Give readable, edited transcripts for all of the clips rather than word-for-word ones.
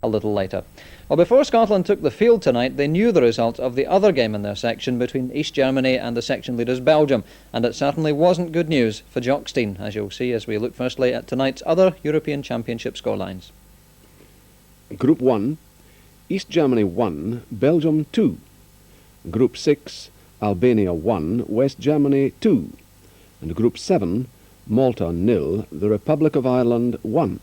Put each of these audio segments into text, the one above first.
a little later. Well, before Scotland took the field tonight, they knew the result of the other game in their section between East Germany and the section leaders Belgium, and it certainly wasn't good news for Jock Stein, as you'll see as we look firstly at tonight's other European Championship scorelines. Group 1, East Germany 1, Belgium 2. Group 6, Albania 1, West Germany 2. And Group 7, Malta 0, the Republic of Ireland 1.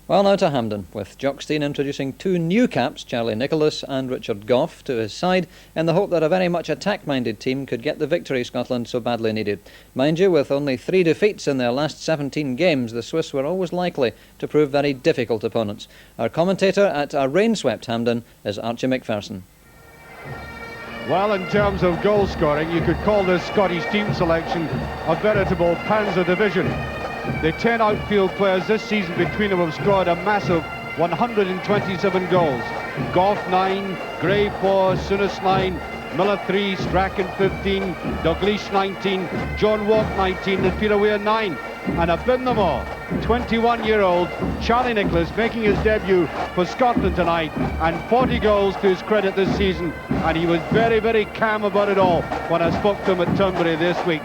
Well, now to Hampden, with Jock Stein introducing two new caps, Charlie Nicholas and Richard Gough, to his side, in the hope that a very much attack-minded team could get the victory Scotland so badly needed. Mind you, with only 3 defeats in their last 17 games, the Swiss were always likely to prove very difficult opponents. Our commentator at a rain-swept Hampden is Archie McPherson. Well, in terms of goal scoring, you could call this Scottish team selection a veritable Panzer division. The 10 outfield players this season between them have scored a massive 127 goals. Gough 9, Gray 4, Souness 9, Miller 3, Strachan 15, Dalglish 19, John Wark 19 and Peter Weir 9. And above them all, 21-year-old Charlie Nicholas making his debut for Scotland tonight, and 40 goals to his credit this season, and he was very, very calm about it all when I spoke to him at Turnberry this week.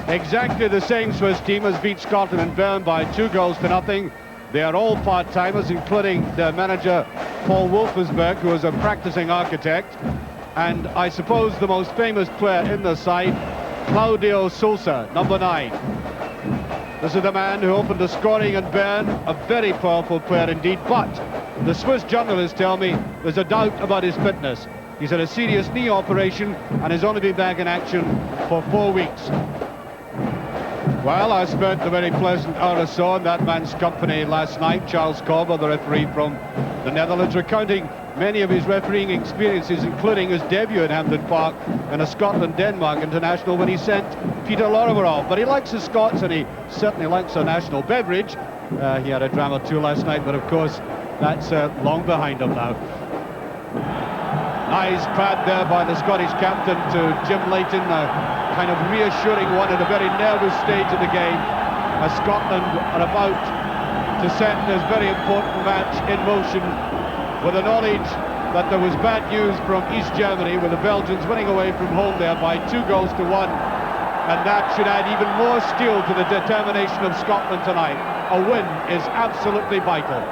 Exactly the same Swiss team has beat Scotland in Bern by 2-0. They are all part-timers, including their manager Paul Wolfensberg, who is a practicing architect, and I suppose the most famous player in the side, Claudio Sousa, number 9. This is the man who opened the scoring in Bern, a very powerful player indeed, but the Swiss journalists tell me there's a doubt about his fitness. He's had a serious knee operation and has only been back in action for 4 weeks. Well, I spent a very pleasant hour or so in that man's company last night. Charles Corber, the referee from the Netherlands, recounting many of his refereeing experiences, including his debut at Hampden Park in a Scotland-Denmark international when he sent Peter Lorimer off. But he likes the Scots, and he certainly likes a national beverage. He had a dram or two last night, but of course that's long behind him now. Nice pad there by the Scottish captain to Jim Leighton, kind of reassuring one at a very nervous stage of the game, as Scotland are about to set this very important match in motion, with the knowledge that there was bad news from East Germany, with the Belgians winning away from home there by 2-1, and that should add even more steel to the determination of Scotland tonight. A win is absolutely vital.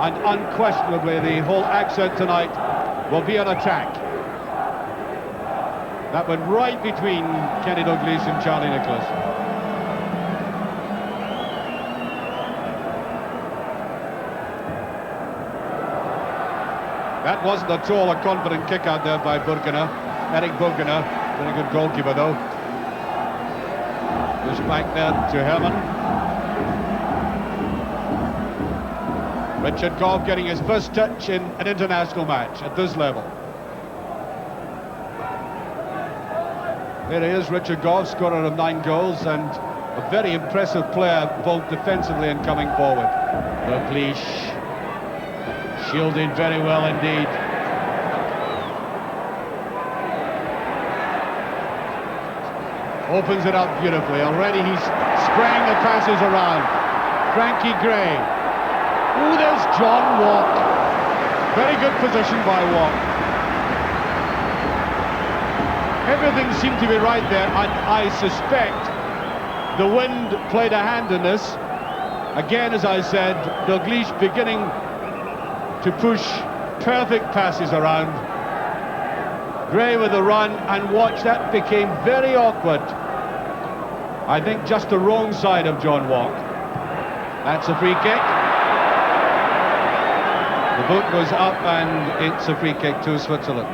And unquestionably, the whole accent tonight will be an attack. That went right between Kenny Dalglish and Charlie Nicholas. That wasn't at all a confident kick out there by Burgener. Eric Burgener, very good goalkeeper though. Pushed back there to Hermann. Richard Gough getting his first touch in an international match at this level. There he is, Richard Gough, scorer of 9 goals, and a very impressive player both defensively and coming forward. Dalglish shielded very well indeed. Opens it up beautifully. Already he's spraying the passes around. Frankie Gray. Ooh, there's John Wark. Very good position by Wark. Everything seemed to be right there, and I suspect the wind played a hand in this. Again, as I said, Dalglish beginning to push perfect passes around. Gray with a run, and watch, that became very awkward. I think just the wrong side of John Wark. That's a free kick. The boot goes up, and it's a free kick to Switzerland.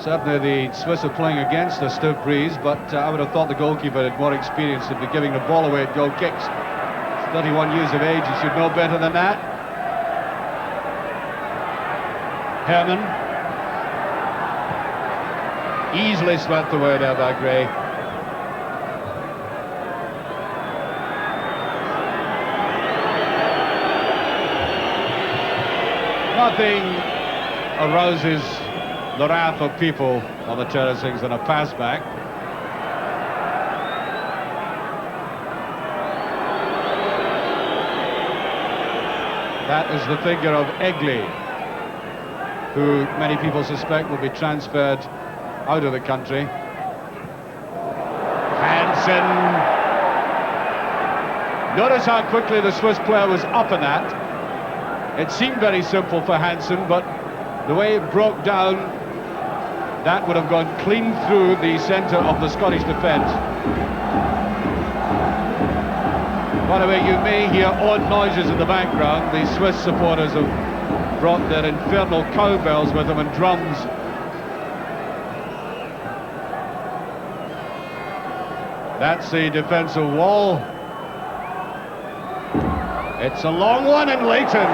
Certainly the Swiss are playing against a stiff breeze, but I would have thought the goalkeeper had more experience to be giving the ball away at goal kicks. He's 31 years of age, he should know better than that. Hermann. Easily swept away there by Gray. Nothing arouses the wrath of people on the terracings than a pass back. That is the figure of Egli, who many people suspect will be transferred out of the country. Hansen. Notice how quickly the Swiss player was up in that. It seemed very simple for Hansen, but the way it broke down, that would have gone clean through the centre of the Scottish defence. By the way, you may hear odd noises in the background. The Swiss supporters have brought their infernal cowbells with them and drums. That's the defensive wall. It's a long one, and Leighton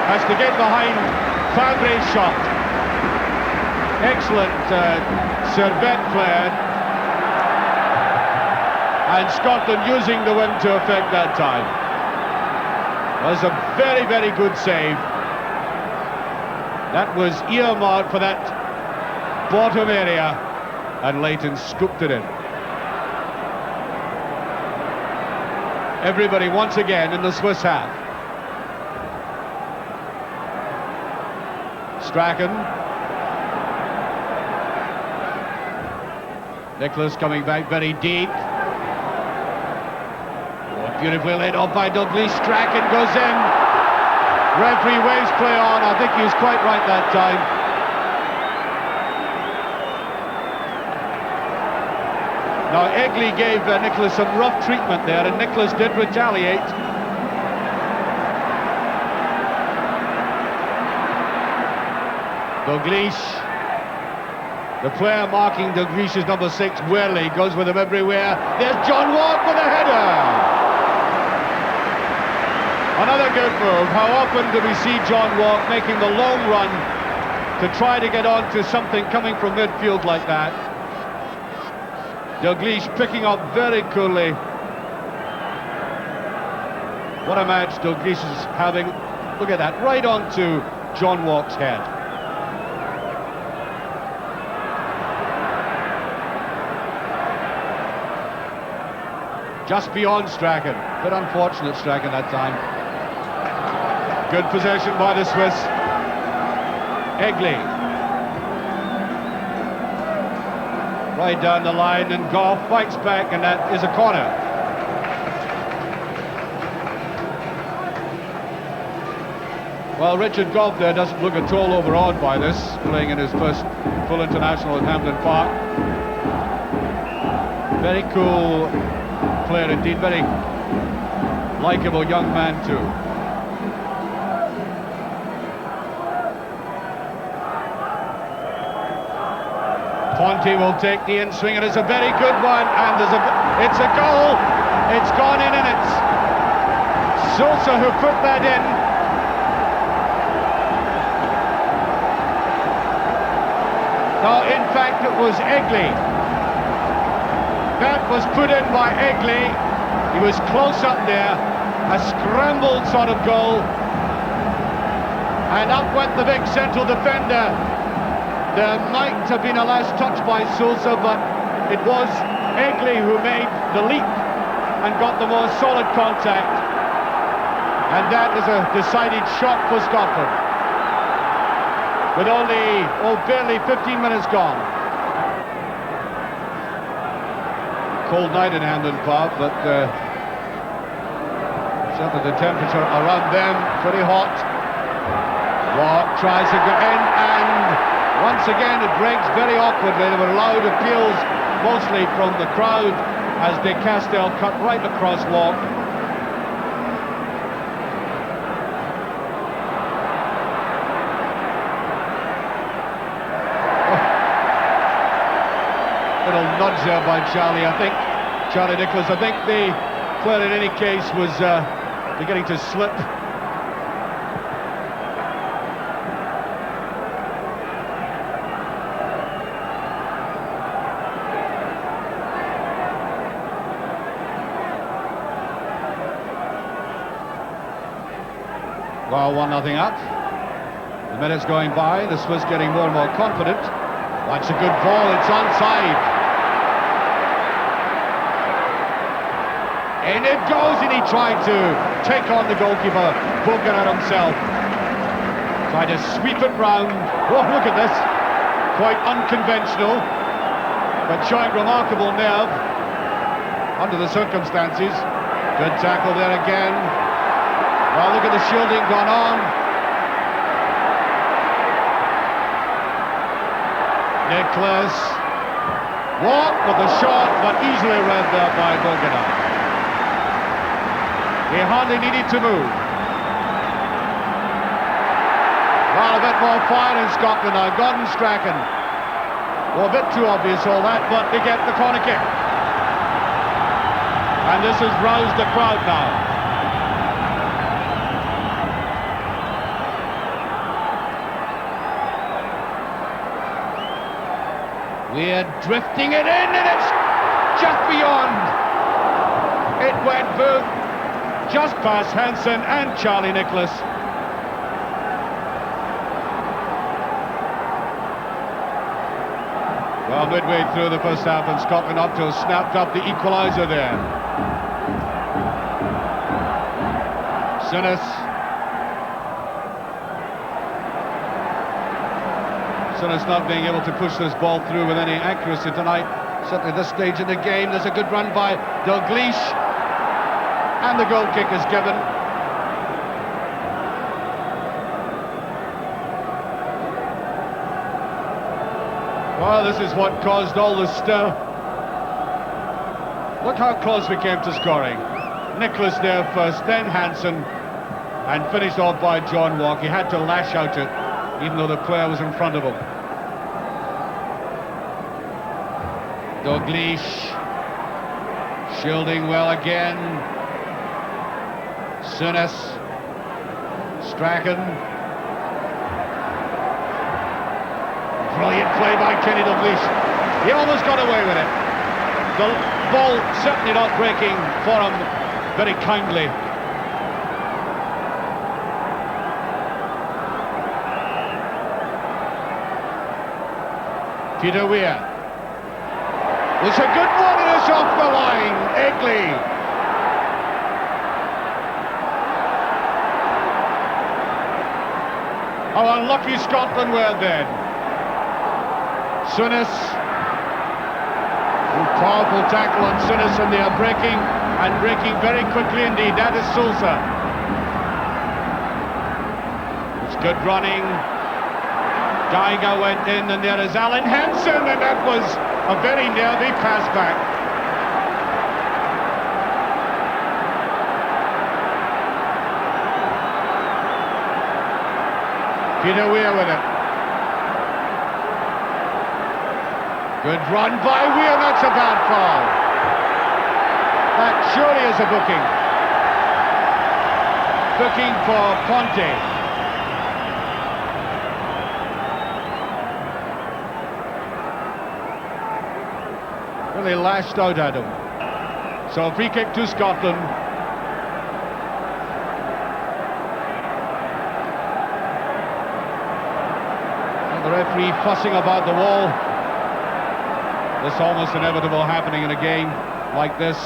has to get behind Fabre's shot. Excellent Servette player. And Scotland using the wind to affect that time. Was a very, very good save. That was earmarked for that bottom area, and Leighton scooped it in. Everybody once again in the Swiss half. Strachan. Nicholas coming back very deep. Beautifully laid off by Douglas. Strachan goes in. Referee waves play on. I think he was quite right that time. Now Egli gave Nicholas some rough treatment there, and Nicholas did retaliate. Douglas. The player marking Douglas' number 6, Worley, goes with him everywhere. There's John Wark with a header. Another good move. How often do we see John Wark making the long run to try to get on to something coming from midfield like that? Douglas picking up very coolly. What a match Douglas is having. Look at that, right on to John Wark's head. Just beyond Strachan. Bit unfortunate Strachan that time. Good possession by the Swiss. Egli. Right down the line, and Goff fights back, and that is a corner. Well, Richard Goff there doesn't look at all overawed by this, playing in his first full international at Hampden Park. Very cool player indeed, very likeable young man too. Ponte will take the in-swing, and it's a very good one, and it's a goal. It's gone in, and it's Sousa who put that in. No, in fact it was Egli. That was put in by Egli. He was close up there. A scrambled sort of goal. And up went the big central defender. There might have been a last touch by Sousa, but it was Egli who made the leap and got the more solid contact. And that is a decided shock for Scotland. With only, barely 15 minutes gone. Cold night in Hampden Park, but certainly the temperature around them pretty hot. Wark tries to go in, and once again it breaks very awkwardly. There were loud appeals, mostly from the crowd, as De Castell cut right across Wark. Little nudge there by Charlie, I think. Charlie Nicholas, I think the player in any case was beginning to slip. Well, 1-0 up. The minutes going by, the Swiss getting more and more confident. That's a good ball, it's onside. In it goes, and he tried to take on the goalkeeper, Bogener himself. Tried to sweep it round. Oh, look at this. Quite unconventional, but showing remarkable nerve under the circumstances. Good tackle there again. Well, look at the shielding gone on. Nicholas. Wark with the shot, but easily read there by Bogener. He hardly needed to move. Well, a bit more fire in Scotland now. Gordon Strachan. Well, a bit too obvious all that, but they get the corner kick. And this has roused the crowd now. We're drifting it in, and it's just beyond. It went both just past Hansen and Charlie Nicholas. Well, midway through the first half, and Scotland up to snapped up the equaliser there. Sinis. Sinis not being able to push this ball through with any accuracy tonight. Certainly at this stage in the game. There's a good run by Dalglish, and the goal kick is given. Well, this is what caused all the stir. Look how close we came to scoring. Nicholas there first, then Hansen, and finished off by John Wark. He had to lash out it, even though the player was in front of him. Dalglish, shielding well again. Sinis, Strachan. Brilliant play by Kenny Dalglish. He almost got away with it. The ball certainly not breaking for him very kindly. Peter Weir. It's a good one, and it's off the line. Egli. How unlucky Scotland were then. Sinis. Powerful tackle on Sinis, and they are breaking, and breaking very quickly indeed. That is Sousa. It's good running. Geiger went in, and there is Alan Hansen, and that was a very nervy pass back. Peter Weir with it. Good run by Weir, that's a bad foul. That surely is a booking. Booking for Ponte. Really lashed out at him. So a free kick to Scotland. And the referee fussing about the wall. This almost inevitable happening in a game like this.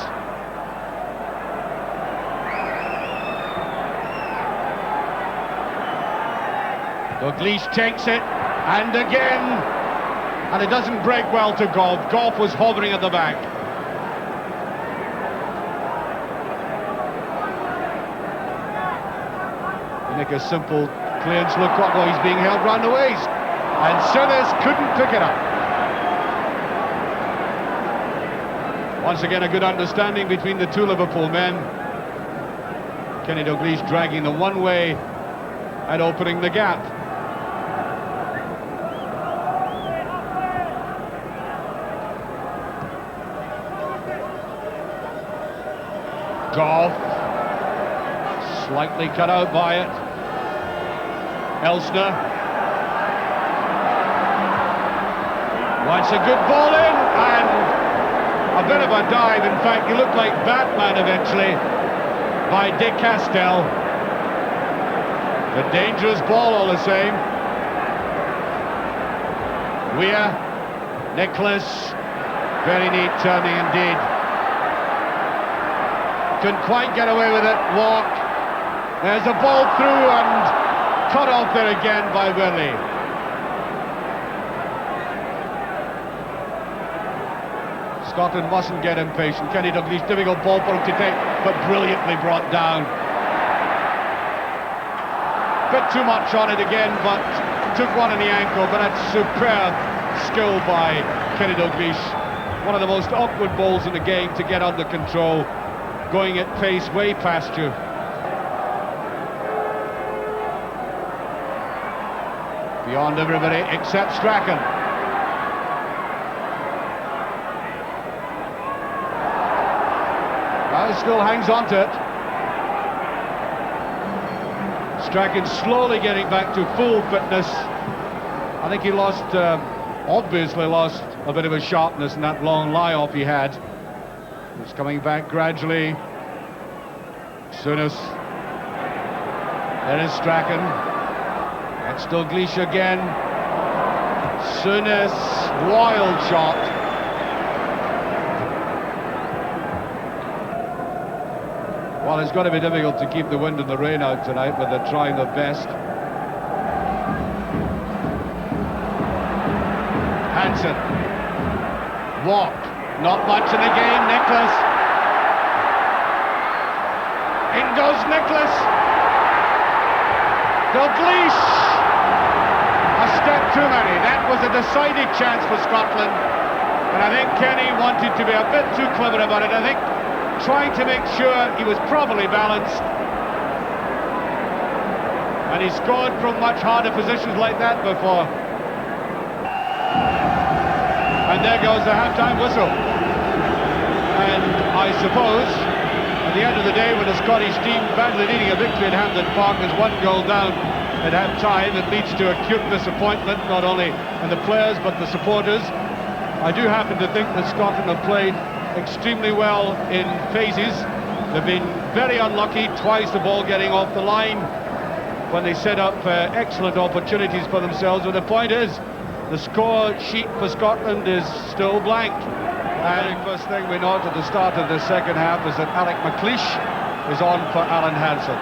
Dalglish takes it, and again. And it doesn't break well to Goff. Goff was hovering at the back. They make a simple clearance look. Oh, he's being held round the waist. And Sinis couldn't pick it up. Once again, a good understanding between the two Liverpool men. Kenny Dalglish dragging the one way and opening the gap. Goff, slightly cut out by it. Elsner. Wants a good ball in, and a bit of a dive. In fact, he looked like Batman eventually by De Castel. A dangerous ball all the same. Weir, Nicholas, very neat turning indeed. Couldn't quite get away with it, Wark. There's a ball through and cut off there again by Willie. Scotland mustn't get impatient. Kenny Dalglish, difficult ball for him to take, but brilliantly brought down. Bit too much on it again, but took one in the ankle, but that's superb skill by Kenny Dalglish. One of the most awkward balls in the game to get under control, going at pace way past you. Beyond everybody except Strachan. Well, still hangs on to it. Strachan slowly getting back to full fitness. I think he lost, obviously lost a bit of his sharpness in that long lie-off he had. He's coming back gradually. Souness. There is Strachan. It's Dalglish again. Souness, wild shot. Well, it's going to be difficult to keep the wind and the rain out tonight, but they're trying their best. Hansen. Wark. Not much in the game. Nicholas. In goes Nicholas. Dalglish. A step too many. That was a decided chance for Scotland. And I think Kenny wanted to be a bit too clever about it. I think trying to make sure he was properly balanced. And he scored from much harder positions like that before. And there goes the half-time whistle. And I suppose, at the end of the day, when the Scottish team badly needing a victory at Hampden Park is 1 goal down at half-time, it leads to acute disappointment, not only in the players but the supporters. I do happen to think that Scotland have played extremely well in phases. They've been very unlucky, twice the ball getting off the line when they set up excellent opportunities for themselves. But the point is, the score sheet for Scotland is still blank. And the first thing we note at the start of the second half is that Alec McLeish is on for Alan Hansen.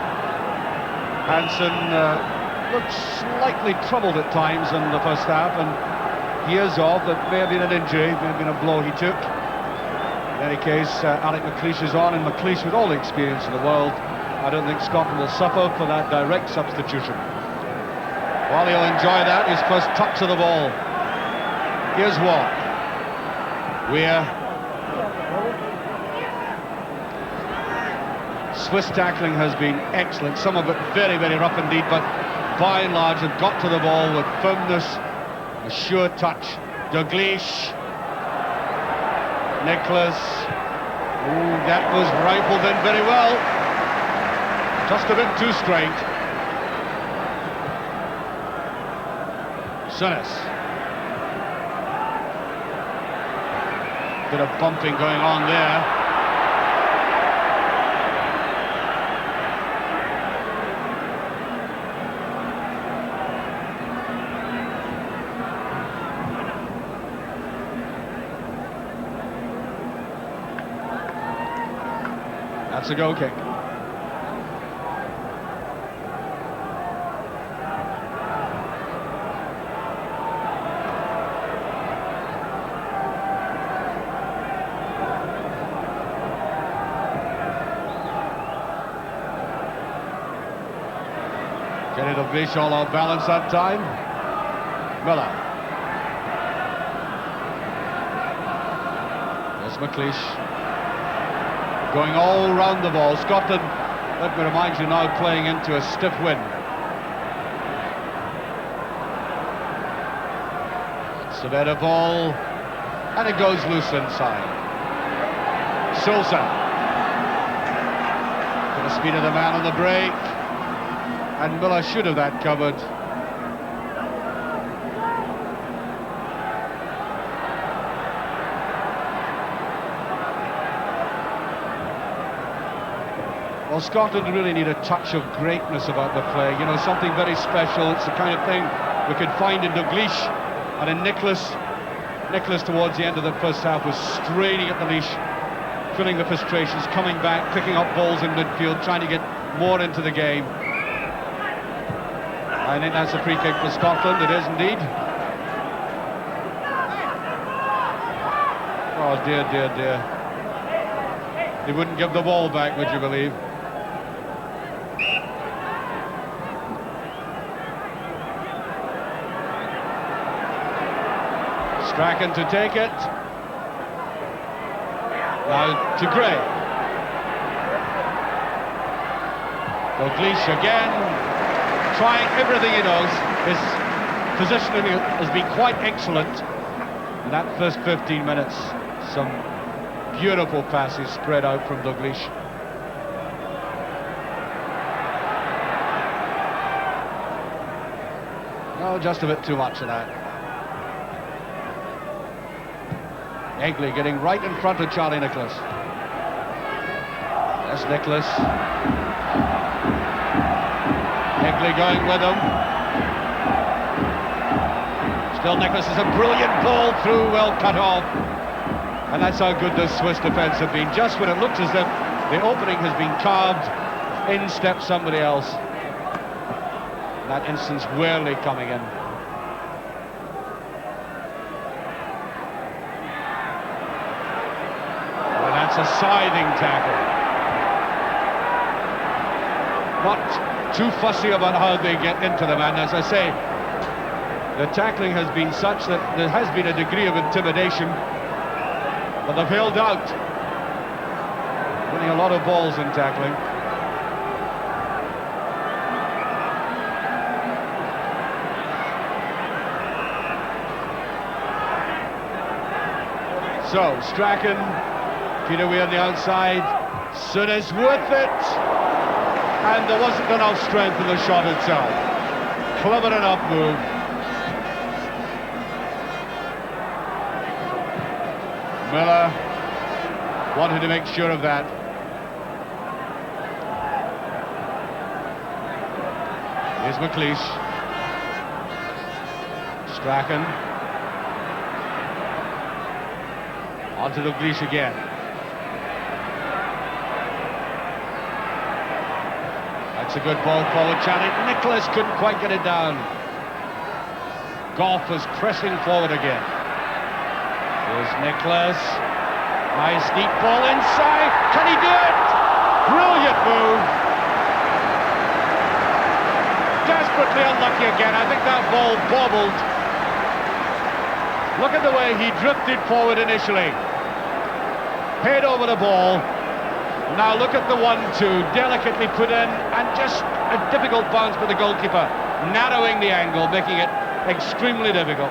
Hansen looked slightly troubled at times in the first half, and he is off. That may have been an injury, may have been a blow he took. In any case, Alec McLeish is on, and McLeish, with all the experience in the world, I don't think Scotland will suffer for that direct substitution. Well, he'll enjoy that, his first touch of the ball. Here's Wark. Weir. Swiss tackling has been excellent, some of it very, very rough indeed, but by and large have got to the ball with firmness, a sure touch. Dalglish. Nicholas. Ooh, that was rifled in very well. Just a bit too straight. Souness. Bit of bumping going on there. That's a goal kick. Kenny Dalglish all out balance that time. Miller. There's McLeish. Going all round the ball. Scotland, let me remind you, now playing into a stiff wind. It's a better ball, and it goes loose inside. Sousa. For the speed of the man on the break. And Miller should have that covered. Well, Scotland really need a touch of greatness about the play, you know, something very special. It's the kind of thing we could find in Dalglish, And then Nicholas towards the end of the first half was straining at the leash, feeling the frustrations, coming back, picking up balls in midfield, trying to get more into the game. I think that's a free kick for Scotland. It is indeed. Oh dear, dear, dear. They wouldn't give the ball back, would you believe? Strachan to take it. Now to Gray. Dalglish again, trying everything he knows. His positioning has been quite excellent in that first 15 minutes. Some beautiful passes spread out from Dalglish. Oh, just a bit too much of that. Egli getting right in front of Charlie Nicholas. There's Nicholas. Egli going with him. Still Nicholas is a brilliant ball through, well cut off. And that's how good the Swiss defence have been. Just when it looks as if the opening has been carved, in steps somebody else. In that instance, Worley coming in. Well, that's a scything tackle. Not too fussy about how they get into the man. As I say, the tackling has been such that there has been a degree of intimidation, but they've held out, winning a lot of balls in tackling. So, Strachan, Peter Weir on the outside, Souness with it, and there wasn't enough strength in the shot itself. Clever enough move. Miller wanted to make sure of that. Here's McLeish. Strachan. On to Dalglish again. That's a good ball forward, Charlie. Nicholas couldn't quite get it down. Goff was pressing forward again. Here's Nicholas. Nice deep ball inside. Can he do it? Brilliant move. Desperately unlucky again. I think that ball bobbled. Look at the way he drifted forward initially. Head over the ball. Now look at the 1-2, delicately put in, and just a difficult bounce for the goalkeeper, narrowing the angle, making it extremely difficult.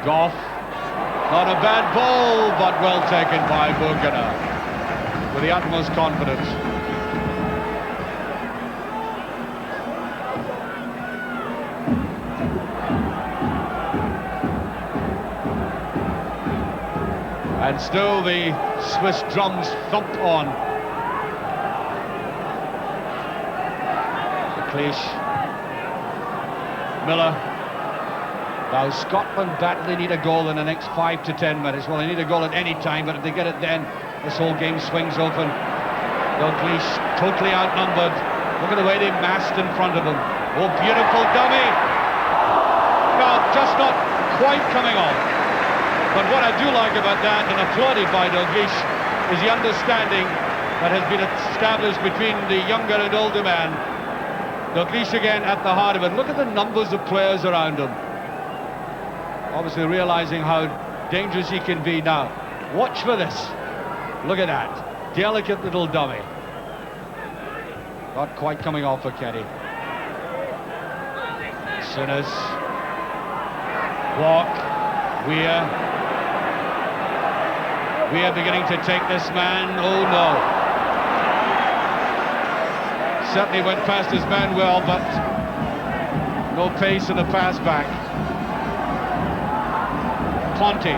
Goff, not a bad ball, but well taken by Burgener, with the utmost confidence. And still the Swiss drums thump on. McLeish. Miller. Now Scotland badly need a goal in the next 5 to 10 minutes. Well, they need a goal at any time, but if they get it then, this whole game swings open. Dalglish totally outnumbered. Look at the way they massed in front of him. Oh, beautiful dummy. No, just not quite coming off. But what I do like about that, and applauded by Dalglish, is the understanding that has been established between the younger and older man. Dalglish again at the heart of it. Look at the numbers of players around him. Obviously realizing how dangerous he can be now. Watch for this. Look at that. Delicate little dummy. Not quite coming off for Kenny. Souness. Wark. Weir. We are beginning to take this man. Oh no. Certainly went past his man well, but no pace in the pass back. Conte.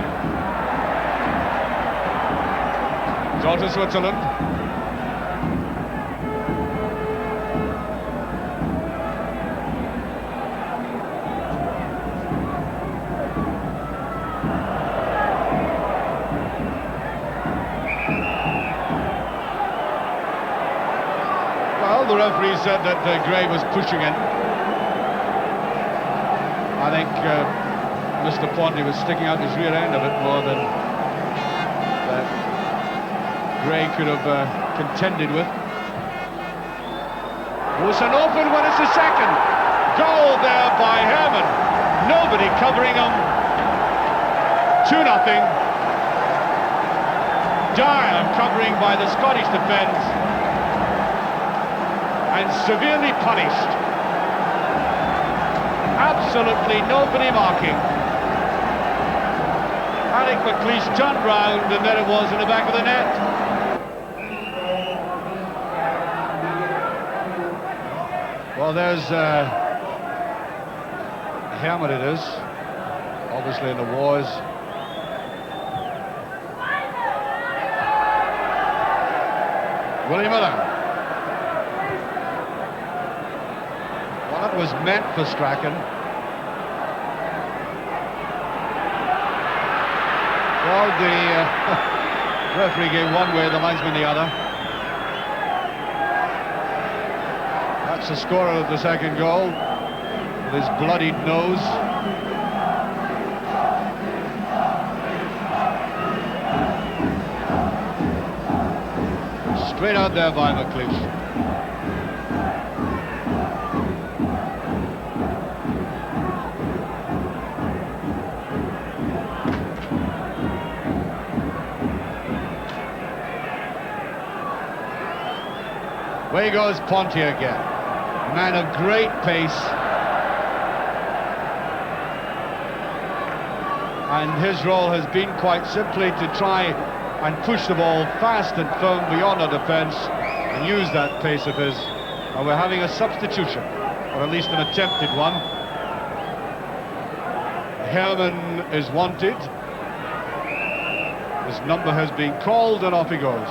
Draw to Switzerland. the referee said that Gray was pushing in. I think Mr. Pondy was sticking out his rear end a bit more than Gray could have contended with. Oh, it's an open one, it's the second. Goal there by Hermann. Nobody covering him. 2-0. Dire covering by the Scottish defence. And severely punished. Absolutely nobody marking. Alec McLeish turned round and there it was in the back of the net. Well, there's Hermann it is, obviously in the wars. William Miller. Well, that was meant for Strachan. Well, the referee gave one way, the linesman the other. That's the scorer of the second goal, with his bloodied nose. Straight out there by McLeish. Away goes Ponty again. Man of great pace. And his role has been quite simply to try and push the ball fast and firm beyond our defence and use that pace of his. And we're having a substitution, or at least an attempted one. Hermann is wanted. His number has been called and off he goes.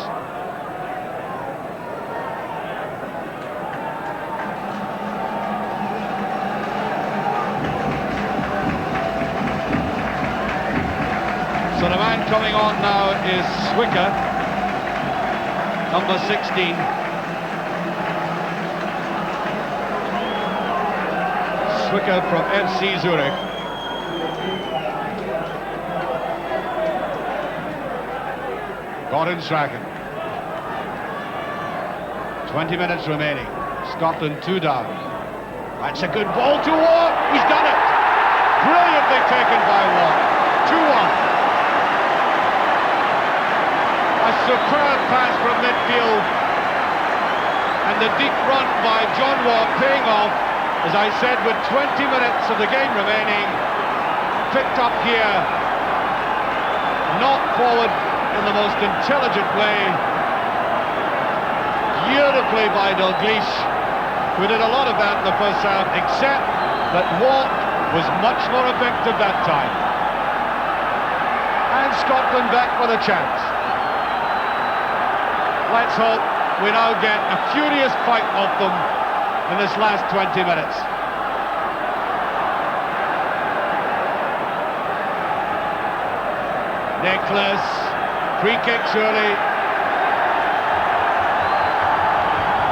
So the man coming on now is Swicker, number 16. Swicker from FC Zurich. Gordon Strachan. 20 minutes remaining. Scotland 2 down. That's a good ball to Wark. He's done it. Brilliantly taken by Wark. 2-1. A superb pass from midfield, and the deep run by John Wark paying off, as I said, with 20 minutes of the game remaining. Picked up here, knocked forward in the most intelligent way, beautifully by Dalglish, who did a lot of that in the first half, except that Wark was much more effective that time. And Scotland back with a chance. Let's hope we now get a furious fight of them in this last 20 minutes. Nicholas, free kick surely.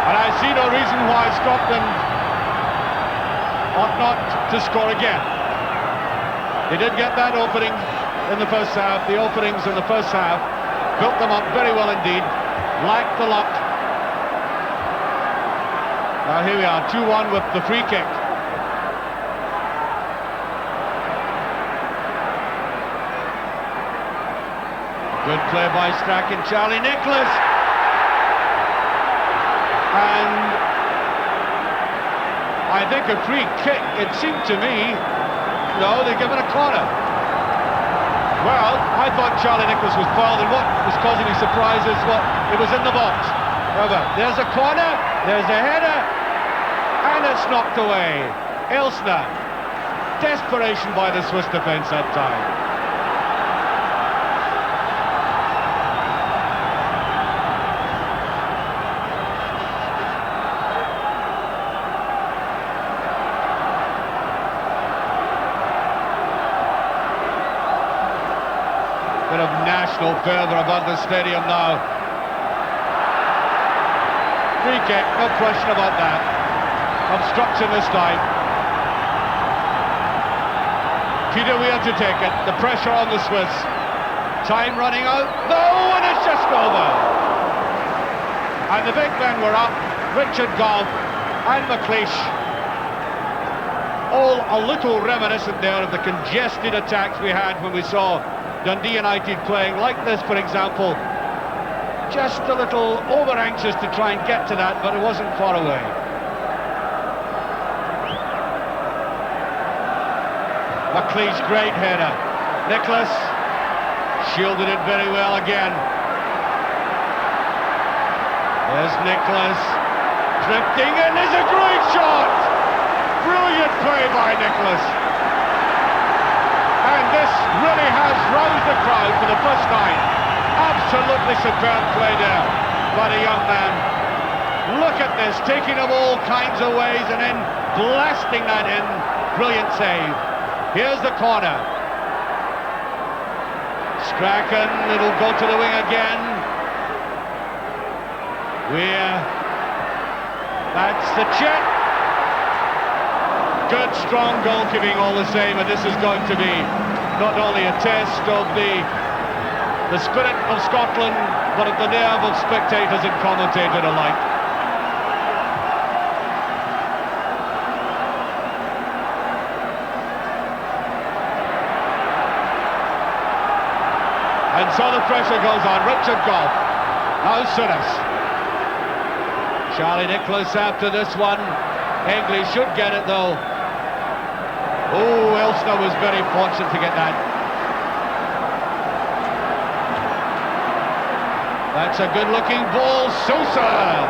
And I see no reason why Scotland ought not to score again. They did get that opening in the first half. The openings in the first half built them up very well indeed. Lacked the luck. Now here we are, 2-1 with the free kick. Good play by Strachan, Charlie Nicholas. And I think a free kick, it seemed to me, no, they're given a corner. Well, I thought Charlie Nicholas was fouled, and what was causing me surprise is what it was in the box. However, there's a corner, there's a header, and it's knocked away. Elsner. Desperation by the Swiss defence that time. Bit of national fervour about the stadium now. Free kick, no question about that. Obstruction this time. Peter Weir to take it. The pressure on the Swiss. Time running out. No, and it's just over. And the big men were up. Richard Goff and McLeish. All a little reminiscent there of the congested attacks we had when we saw Dundee United playing like this, for example. Just a little over-anxious to try and get to that, but it wasn't far away. McLeish, great header. Nicholas shielded it very well again. There's Nicholas drifting in. There's a great shot. Brilliant play by Nicholas. And this really has roused the crowd for the first time. Absolutely superb play there by the young man. Look at this, taking him all kinds of ways and then blasting that in. Brilliant save. Here's the corner. Strachan, it'll go to the wing again. Weir. That's the check. Good, strong goalkeeping all the same, and this is going to be not only a test of the spirit of Scotland, but of the nerve of spectators and commentators alike. And so the pressure goes on. Richard Goff. Now Souness. Charlie Nicholas after this one. Egli should get it though. Oh, Elstner was very fortunate to get that. That's a good-looking ball. Sousa.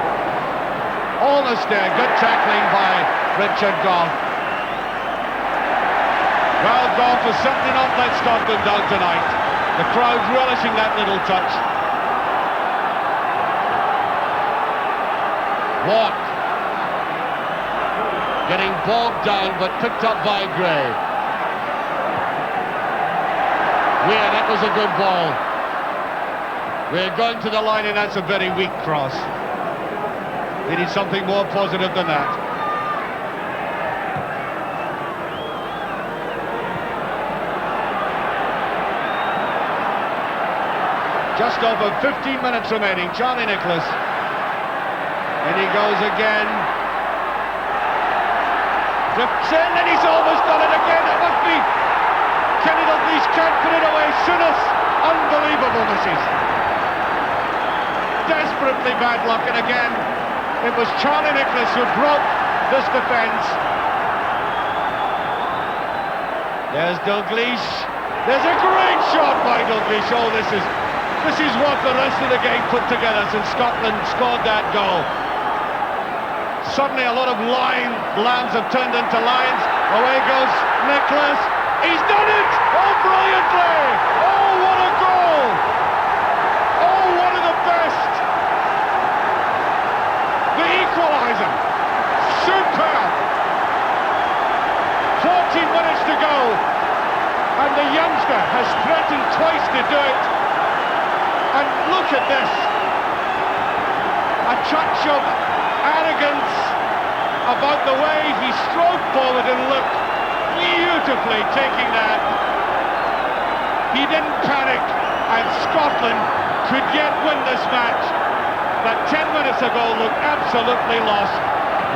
Almost there. Good tackling by Richard Goff. Well, Goff has certainly not let Scotland down tonight. The crowd relishing that little touch. Wark. Getting bogged down, but picked up by Gray. Weir, that was a good ball. We're going to the line, and that's a very weak cross. They need something more positive than that. Just over 15 minutes remaining. Charlie Nicholas. And he goes again. Drifts in, and he's almost done it again. It must be Kenny Dalglish can't put it away. Souness, unbelievable misses. Desperately bad luck, and again, it was Charlie Nicholas who broke this defence. There's Dalglish. There's a great shot by Dalglish. Oh, this is what the rest of the game put together since Scotland scored that goal. Suddenly a lot of lambs have turned into lions. Away goes Nicholas. He's done it! Oh, brilliantly! Oh, what a goal! Oh, one of the best! The equaliser. Superb! 14 minutes to go. And the youngster has threatened twice to do it. And look at this. A touch of arrogance about the way he strode forward and looked beautifully taking that. He didn't panic, and Scotland could yet win this match that 10 minutes ago looked absolutely lost.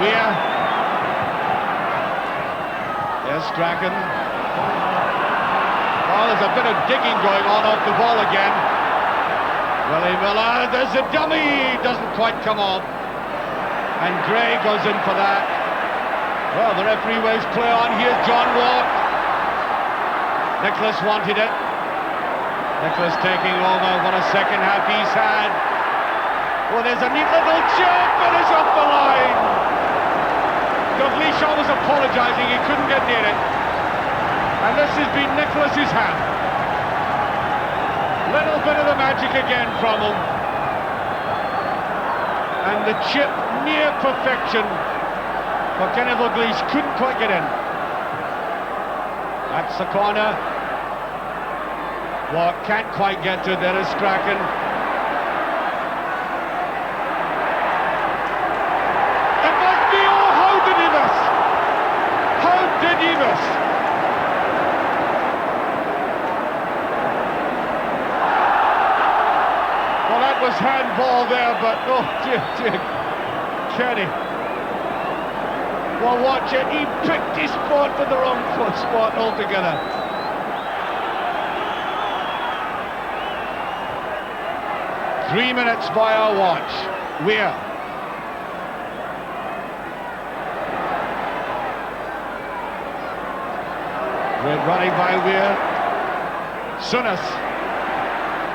Weir. There's Strachan. Well, there's a bit of digging going on off the ball again. Willie Miller, there's a dummy, doesn't quite come off. And Gray goes in for that. Well, the referee waves play on. Here's John Wark. Nicholas wanted it. Nicholas taking over. What a second half he's had. Oh, there's a neat little chip, and it's off the line. Dalglish was apologising, he couldn't get near it. And this has been Nicholas's hand. Little bit of the magic again from him. And the chip near perfection. But Kenny Dalglish couldn't quite get in. That's the corner. Wark can't quite get to it. There is Strachan. Close handball there, but oh dear, dear. Kenny. Well, watch it. He picked his spot for the wrong spot altogether. Three minutes by our watch. Weir. Great running by Weir. Souness.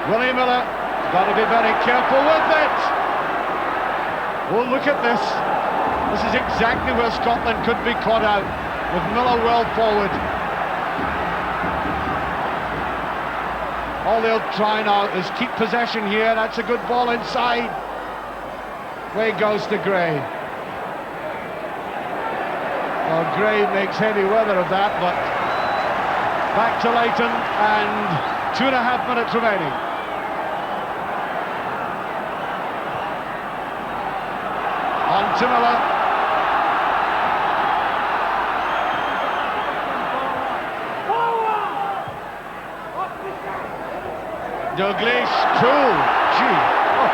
Willie Miller. Got to be very careful with it. Oh, look at this. This is exactly where Scotland could be caught out, with Miller well forward. All they'll try now is keep possession here. That's a good ball inside. Way goes to Gray. Well, Gray makes heavy weather of that, but back to Leighton, and 2.5 minutes remaining. On to Miller. Douglas, cool. Gee. Oh.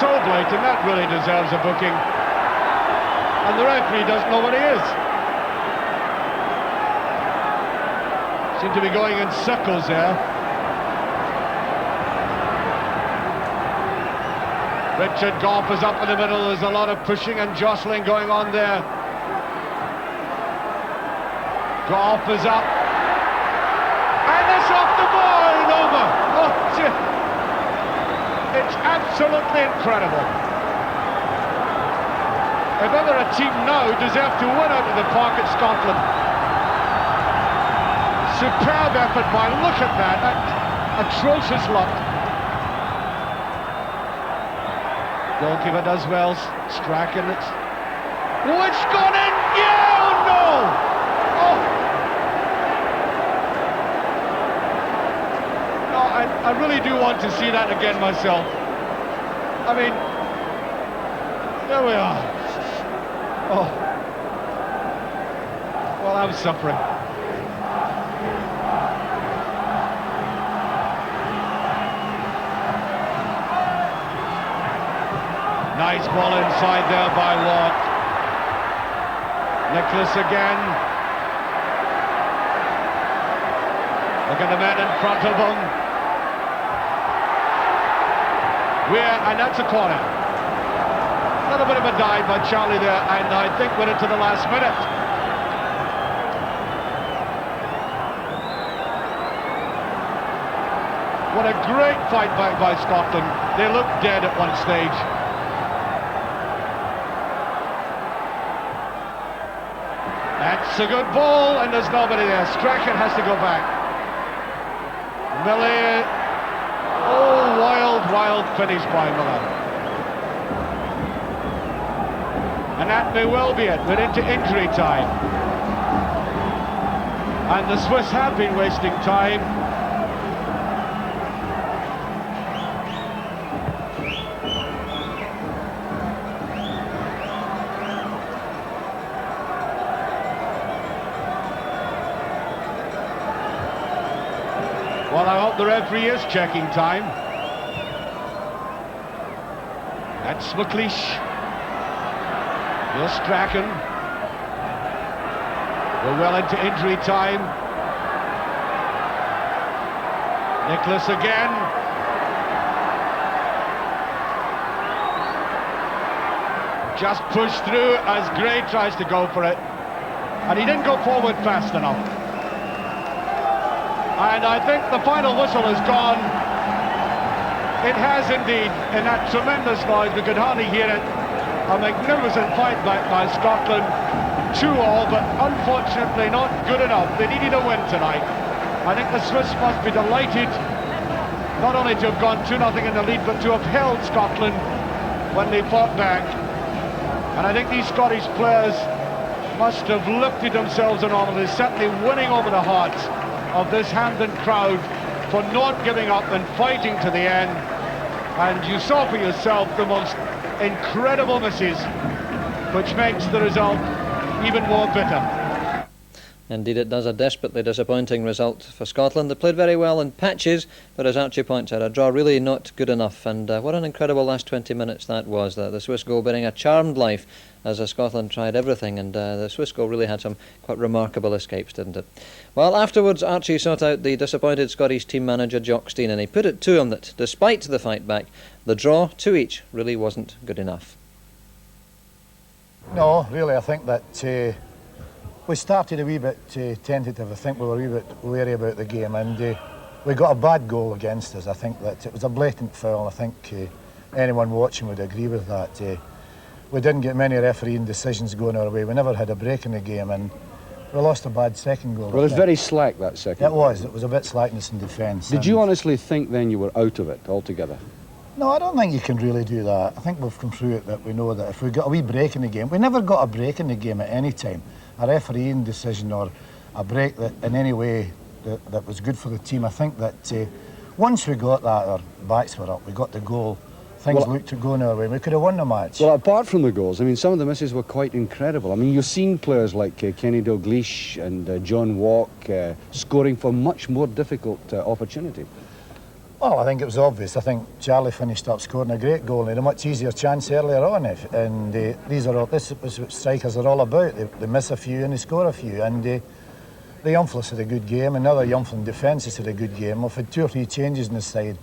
So blatant, that really deserves a booking. And the referee doesn't know what he is. Seem to be going in circles there. Richard Goff is up in the middle. There's a lot of pushing and jostling going on there. Goff is up. And it's off the ball and over. Oh, dear. It's absolutely incredible. If ever a team now deserve to win out of the park at Scotland. Superb effort by, look at that. Atrocious luck. Goalkeeper does well, Strachan. Oh, it's gone in! Yeah, oh no! Oh! No, I really do want to see that again myself. I mean, there we are. Oh. Well, I'm suffering. Nice ball inside there by Wark. Nicholas again. Look at the men in front of him. And that's a corner. A little bit of a dive by Charlie there, and I think we're into the last minute. What a great fight back by Scotland. They looked dead at one stage. That's a good ball, and there's nobody there. Strachan has to go back. Miller. Oh, wild finish by Miller. And that may well be it. We're into injury time. And the Swiss have been wasting time. Well, I hope the referee is checking time. That's McLeish. Here's Strachan. We're well into injury time. Nicholas again. Just pushed through as Gray tries to go for it. And he didn't go forward fast enough. And I think the final whistle has gone. It has indeed, in that tremendous noise. We could hardly hear it. A magnificent fight back by Scotland. 2-2, but unfortunately not good enough. They needed a win tonight. I think the Swiss must be delighted not only to have gone 2-0 in the lead, but to have held Scotland when they fought back. And I think these Scottish players must have lifted themselves enormously, certainly winning over the hearts of this Hampden crowd for not giving up and fighting to the end. And you saw for yourself the most incredible misses, which makes the result even more bitter. Indeed it does. A desperately disappointing result for Scotland. They played very well in patches, but as Archie points out, a draw really not good enough. And what an incredible last 20 minutes that was. The Swiss goal bearing a charmed life as Scotland tried everything, and the Swiss goal really had some quite remarkable escapes, didn't it? Well, afterwards Archie sought out the disappointed Scottish team manager Jock Stein, and he put it to him that despite the fight back, the draw 2 each really wasn't good enough. No, really, I think that we started a wee bit tentative. I think we were a wee bit wary about the game, and we got a bad goal against us. I think that it was a blatant foul. I think anyone watching would agree with that. We didn't get many refereeing decisions going our way. We never had a break in the game, and we lost a bad second goal. Well, it was very slack, that second. It was a bit slackness in defence. Did you honestly think then you were out of it altogether? No, I don't think you can really do that. I think we've come through it, that we know that if we got a wee break in the game, we never got a break in the game at any time. A refereeing decision or a break that in any way that was good for the team. I think that once we got that, our backs were up, we got the goal, things looked to go our way, we could have won the match. Well, apart from the goals, I mean, some of the misses were quite incredible. I mean, you've seen players like Kenny Dalglish and John Wark scoring for much more difficult opportunities. Well, I think it was obvious. I think Charlie finished up scoring a great goal and had a much easier chance earlier on. And this is what strikers are all about. They miss a few and they score a few. And the Youngfless had a good game. Another Youngflin defence has had a good game. We've had 2 or 3 changes in the side.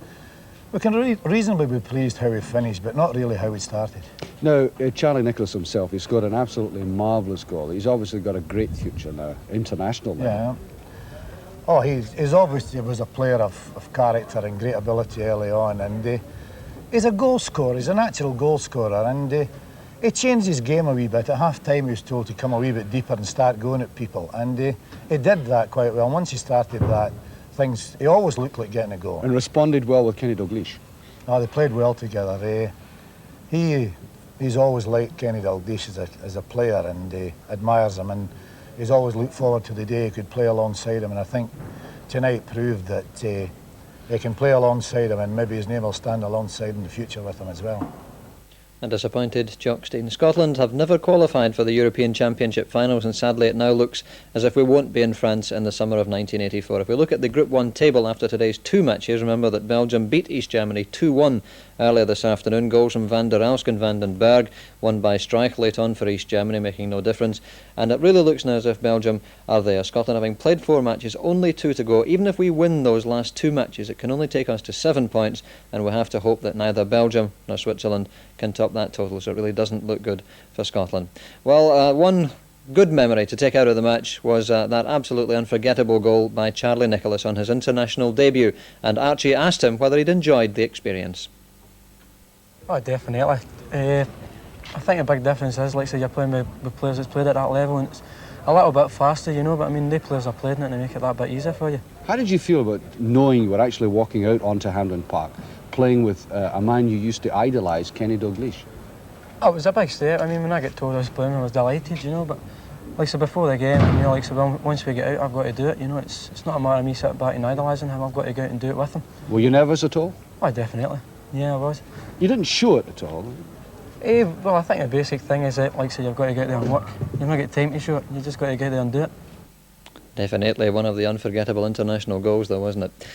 We can reasonably be pleased how we finished, but not really how we started. Now, Charlie Nicholas himself, he scored an absolutely marvellous goal. He's obviously got a great future now, international level. Yeah. Oh, he's obviously was a player of character and great ability early on, and he's a goal scorer, he's a natural goal scorer, and he changed his game a wee bit. At half-time he was told to come a wee bit deeper and start going at people, and he did that quite well. Once he started that, he always looked like getting a goal. And responded well with Kenny Dalglish. Oh, they played well together. He's always liked Kenny Dalglish as a player, and admires him, and he's always looked forward to the day he could play alongside him, and I think tonight proved that he can play alongside him, and maybe his name will stand alongside in the future with him as well. And disappointed Jock Stein. Scotland have never qualified for the European Championship finals, and sadly it now looks as if we won't be in France in the summer of 1984. If we look at the Group 1 table after today's 2 matches, remember that Belgium beat East Germany 2-1 earlier this afternoon. Goals from Van der Elsk and Van den Berg, won by Streich late on for East Germany, making no difference. And it really looks now as if Belgium are there. Scotland having played 4 matches, only 2 to go. Even if we win those last 2 matches, it can only take us to 7 points, and we have to hope that neither Belgium nor Switzerland can top that total, so it really doesn't look good for Scotland. Well, one good memory to take out of the match was that absolutely unforgettable goal by Charlie Nicholas on his international debut, and Archie asked him whether he'd enjoyed the experience. Oh, definitely. I think a big difference is, like I say, you're playing with players that's played at that level, and it's a little bit faster, you know, but I mean, they players are playing it and they make it that bit easier for you. How did you feel about knowing you were actually walking out onto Hampden Park, playing with a man you used to idolise, Kenny Dalglish? Oh, it was a big step. I mean, when I got told I was playing, I was delighted, you know, but like I said, before the game, you know, like I said, once we get out, I've got to do it, you know, it's not a matter of me sitting back and idolising him, I've got to go out and do it with him. Were you nervous at all? Oh, definitely. Yeah, I was. You didn't show it at all? Well, I think the basic thing is that, like I said, you've got to get there and work. You've not got time to show it, you just got to get there and do it. Definitely one of the unforgettable international goals though, wasn't it?